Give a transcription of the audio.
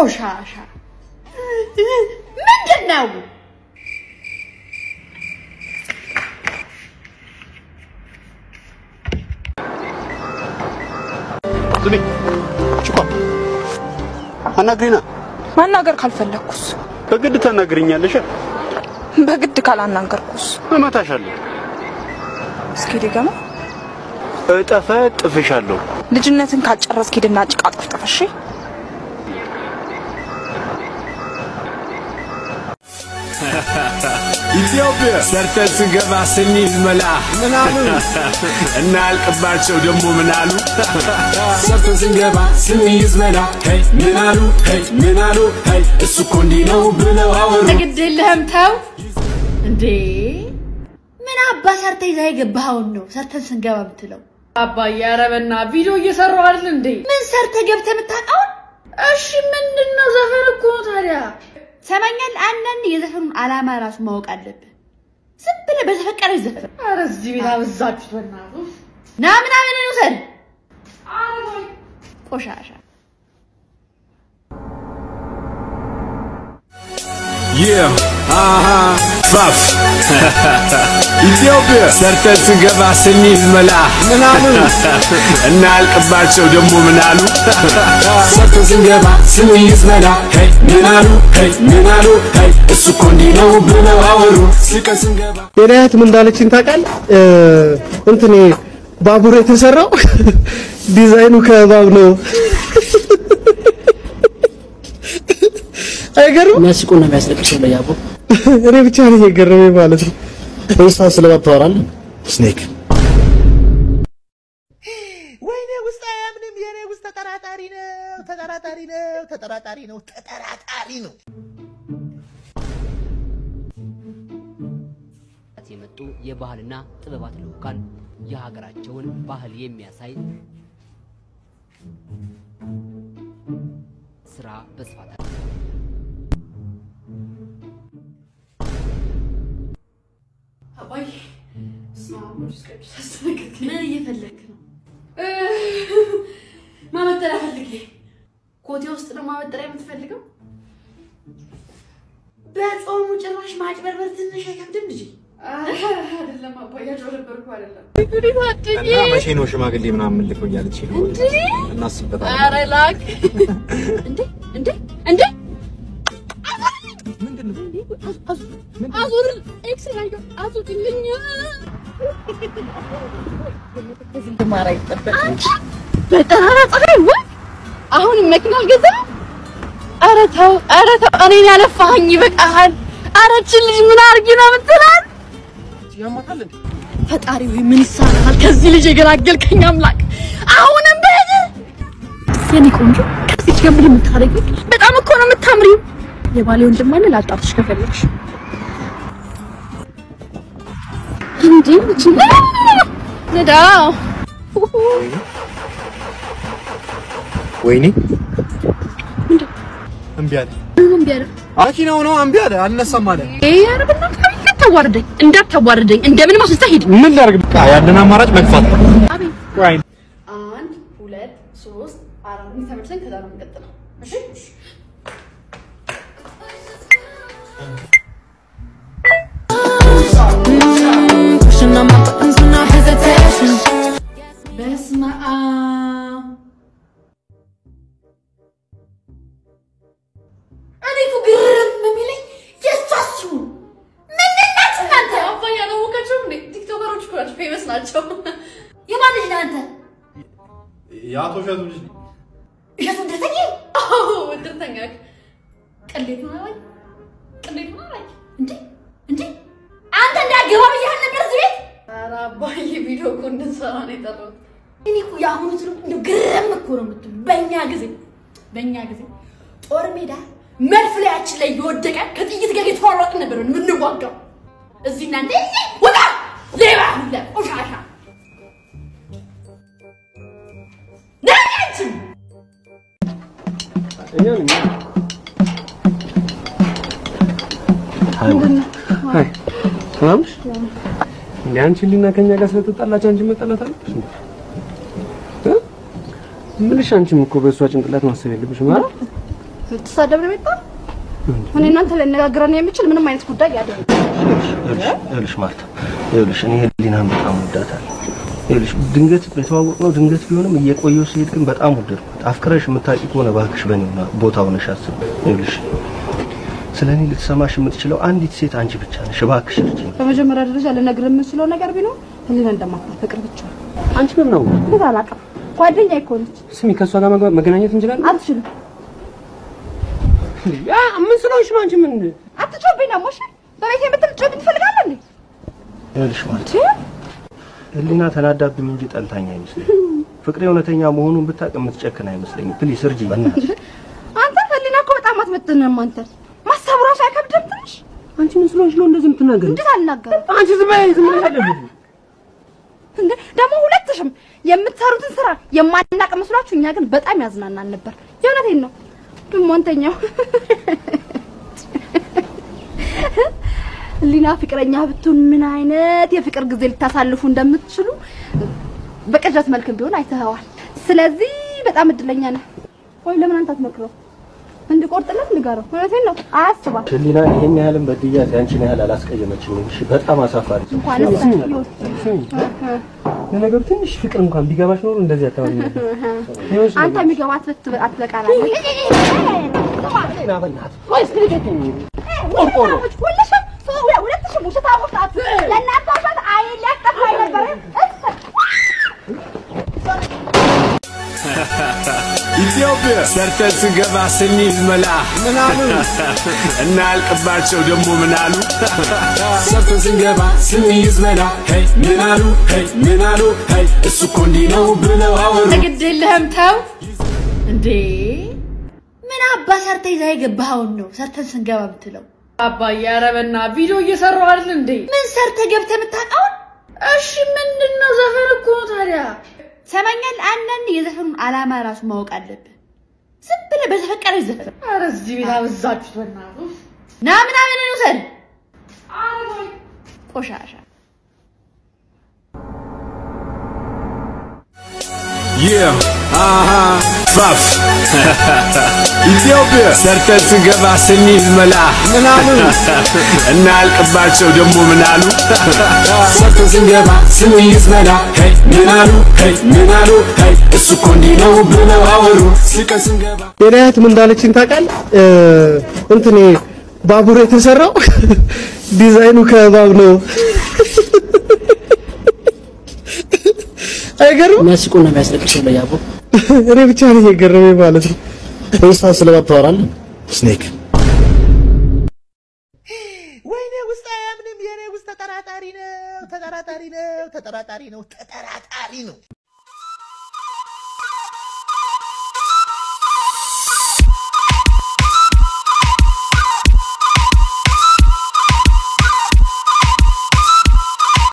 ቆሻሻ ምንድነው ዝም ጭቋ አናግሪና ማናገር ካልፈለኩስ በግድ ታናግሪኛለሽ በግድ ካላናገርኩስ እመታሻለሁ እስኪ ደጋማ ጥፍሻለሁ ልጅነትን ካልጨረስክ ሄድና ጭቃ ጥፍጥፍሽ ኢትዮጵያ ሰርተን ስንገባ ስንይዝ መላ ምናሉ እናልቅባቸው ደሞ ምናሉ ሰርተን ስንገባ ስንይዝ መላ ሄይ ምናሉ ሄይ እሱ እኮ እንዲህ ነው ብለው አወሩ ተግድልህም ተው እንዴ ምን አባ ሰርተ ይዛ የገባው ነው ሰርተን ስንገባ ብትለው አባዬ አረበና ቪዲዮ እየሰራው አይደል እንዴ ምን ሰርተ ገብተ የምታውቀው እሺ ምንድነው ዘፈን እኮ ታዲያ ሰማኛል አንዳንድ የዘፈኑን አላማ ራሱ ማወቅ አለበት ዝም ብለህ በተፈቀረ ዘፈን ኧረ እዚህ ቤት አበዛችሁት በእናትህ ና ምናምን ነው ሰል ቆሻሻ ፋፍ ኢትዮጵያ ሰርተን ስንገባ ስንይዝ መላ ምናሉ እናልቅባቸው ደሞ ምናሉ ሰርተን ስንገባ ስንይዝ መላ ሄይ ምናሉ ሄይ እሱ እኮ እንዲህ ነው ብለው አወሩ ስቀን ስንገባ የናያት ምን እንዳለችኝ ታውቃለህ እንትኔ ባቡር የተሰራው ዲዛይኑ ከባብ ነው አይገርም ማስቆ ነው የሚያስለቅሰው ለያቦ እኔ ብቻ ነኝ የገረመኝ ማለት ነው እሷ ስለባታወራል ስኔክ ወይኔ ውስጥ አያምንም የኔ ውስጥ ተጠራጣሪ ነው የመጡ የባህልና ጥበባት ልኡካን የሀገራቸውን ባህል የሚያሳይ ስራ በስፋት አባይ ስማሙስ ከብሳስተከክ ምን እየፈለክ ነው ማመጠሪያ ፈልጌ ኮቴ ውስጥ ነው ማመጠሪያ የምትፈልገው በጾሙ ጭራሽ ማጭበርበር ትንሽ አይከብድም ልጅ አይደለም አባያ ጆለበርኩ አይደለም እንግዲህ ታጥቂ እና መቼ ነው ሽማግሌ ምናምን ልከው ያለች ነው እናስበታለን ኧረ ላክ እንዴ ምንድነው አዙር ኤክስ ላይ አዙርልኝ ከዚህ ተማራ ይጠበቅ በጠራራ ፀሐይ ወይ አሁን መኪና አልገዛ ኧረ ተው እኔን ያለፋኸኝ ይበቃሃል ኧረ ልጅ ምን አርጊ ነው የምትላት ያማታል እንዴ ፈጣሪ ወይ ምን ይሳናል ከዚህ ልጅ የገላገልከኝ አምላክ አሁንም በእጅ የኔ ቆንጆ ከዚህ ጋር ምን የምታረጊው በጣም እኮ ነው የምታምሪው የባሌ ወንድም ማለት ላጣጥሽ ከፈለግሽ እንዴ ልጅ ነዳ ወይኔ እምቢ አለ አኪናው ነው እምቢ አለ አልነሳም አለ ያረብና እንዳታዋርደኝ እንደምን ማስታ ሄድ ምን ላርግ ያለን አማራጭ መግፋት አቤት ራይት 1 2 3 4 ተመልሰን ከዛ ነው የምንቀጥለው እሺ pushing on my buttons with no hesitation بسمع أنا فقرم مملي يساسو من الناس أنت أبا يا لو كاتشوم لي تيك توك أروح كوراش فيمس ناتشو يا ما نجنا أنت يا توشة توجي يا تودرتني أوه ودرتنيك قليت معاي እንዴ አንተ እንዳገባ ይያል ነበር እዚህ ኧረ አባዬ ቪዲዮ እኮ እንደሰራ ነው የጠራው እኔ እኮ ያሁኑ እንደው ግርም እኮ ነው የምትሉ በእኛ ጊዜ ጦር ሜዳ መድፍ ላያችን ላይ ይወደቀ ከጥይት ጋር የተዋራቅ ነበር የምንዋጋው እዚህ እናንተ ወጣ ሌባ ሁላ ቆሻሻ ነኝ ሃይ ሰላምሽ እንዴ ሊና ከኛ ጋር ስለተጣላች አንቺ መጣላታለሽ ምንሽ አንቺም እኮ በእሷ ጭንቅላት ማሰብ የለብሽም አይደል ተሳደብ ነው የሚባል እኔ እናንተ ለነጋግረን የሚችል ምንም አይነት ጉዳይ አይደለም። ይኸውልሽ ማርታ ይኸውልሽ እኔ ህሊናን በጣም ወዳታለሁ። ይኸውልሽ ድንገት በተዋወቅነው ድንገት ቢሆንም እየቆየሁ ሲሄድ ግን በጣም ወደድኩት። አፍቅረሽ የምታውቂ ከሆነ እባክሽ በእኔና ቦታው ነሽ አስብ። ይኸውልሽ ስለኔ ልትሰማሽ የምትችለው አንዲት ሴት አንቺ ብቻ ነሽ። እባክሽ እርጂኝ። በመጀመሪያ ደረጃ ልነግርህ የምችለው ነገር ቢኖር ህሊና እንደማታፈቅር ብቻ። አንቺ ምን ነው አላውቅም። ጓደኛዬ እኮ ነች። ስሚ ከሷ ጋር መገናኘት እንችላለን? አትችልም። ያ ምን ስለሆንሽ ነው አንቺ ምን አትጮብኝ ነው ሞሽ በቤቴ የምትጮብኝ ትፈልጋለህ እንዴ? ይኸውልሽ ማለት ህሊና ተናዳብኝ እንጂ ጠልታኝ አይመስለኝም። ፍቅሬ እውነተኛ መሆኑን ብታውቅ የምትጨክን አይመስለኝም። ፕሊስ እርጂኝ በእናትሽ። አንተ ህሊና እኮ በጣም አትመጥንም። አንተ ማሰብ ራሱ አይከብድም ትንሽ? አንቺ ምን ስለሆንሽ ነው እንደዚህ የምትናገሪው? እንዴት አልናገርም? አንቺ ዝም በይ አይደለም እንዴ ደግሞ ሁለትሽም የምትሰሩትን ስራ የማናቅ መስሏችሁ እኛ ግን በጣም ያዝናናን ነበር። የእውነቴን ነው። ደሞ አንተኛው ሊና ፍቅረኛ ብትሆን ምን አይነት የፍቅር ጊዜ ልታሳልፉ እንደምትችሉ በቅዠት መልክም ቢሆን አይተኸዋል። ስለዚህ በጣም እድለኛ ነህ። ወይ ለምን አንተ አትመክረው? እንድቆርጥለት ንገረው። እውነቴን ነው። አያስባ ህሊና ይሄን ያህልም በድያት ያንቺን ያህል አላስቀየመችኝም። እሺ በጣም አሳፋሪ ነው። ለነገሩ ትንሽ ፍቅር እንኳን ቢገባሽ ኖሮ እንደዚህ አታወሪኝ ነበር። አንተ የሚገባት አትበቃላ። ና በእናትህ ወይስ ልጅኝ ሁለትሽም ውሸታሞች ናችሁ። ለእናንተ ውሸት አይለቀም ነበር። ኢትዮጵያ ሰርተን ስንገባ ስንይዝ መላ ምናምን እናልቅባቸው ደግሞ ምን አሉ? ሰርተን ስንገባ ስንይዝ መላ ሄይ ምን አሉ? ሄይ ምን አሉ? ሄይ እሱ እኮ እንዲህ ነው ብለው አወሩ። ግድ የለህም ተው እንዴ። ምን አባ ሰርተህ ይዘህ የገባኸውን ነው ሰርተን ስንገባ የምትለው? አባዬ ኧረ በእናትህ ቪዲዮ እየሰራሁ አይደል እንዴ? ምን ሰርተህ ገብተህ የምታውቀውን? እሺ ምንድነው? ዘፈን እኮ ነው ታዲያ። ሰማኛል። አንዳንድ የዘፈኑን ዓላማ ራሱ ማወቅ አለብህ። ዝም ብለህ በተፈቀረ ዘፈን ኧረ እዚህ ቤት አበዛችሁት በእናትህ። ና ምናምን እንውሰድ ቆሻሻ ፋፍ ኢትዮጵያ ሰርተን ስንገባ ስንይዝ መላ ምናምን እናልቅባቸው ደግሞ ምን አሉ? ሰርተን ስንገባ ስንይዝ መላ ሄይ ምን አሉ? ሄይ ምን አሉ? ሄይ እሱ እኮ እንዲህ ነው ብለው አወሩ። ሲቀን ስንገባ የዳያት ምን እንዳለችኝ ታውቃለህ? እንትን ባቡር የተሰራው ዲዛይኑ ከእባብ ነው። አይገርም? የሚያስቁና የሚያስለቅስ ነው ያቦ። እኔ ብቻ ነኝ የገረመኝ ማለት ነው። በስታ ስለባት ታወራለህ ስኔክ። ወይኔ ውስጥ አያምንም። የኔ ውስጥ ተጠራጣሪ ነው።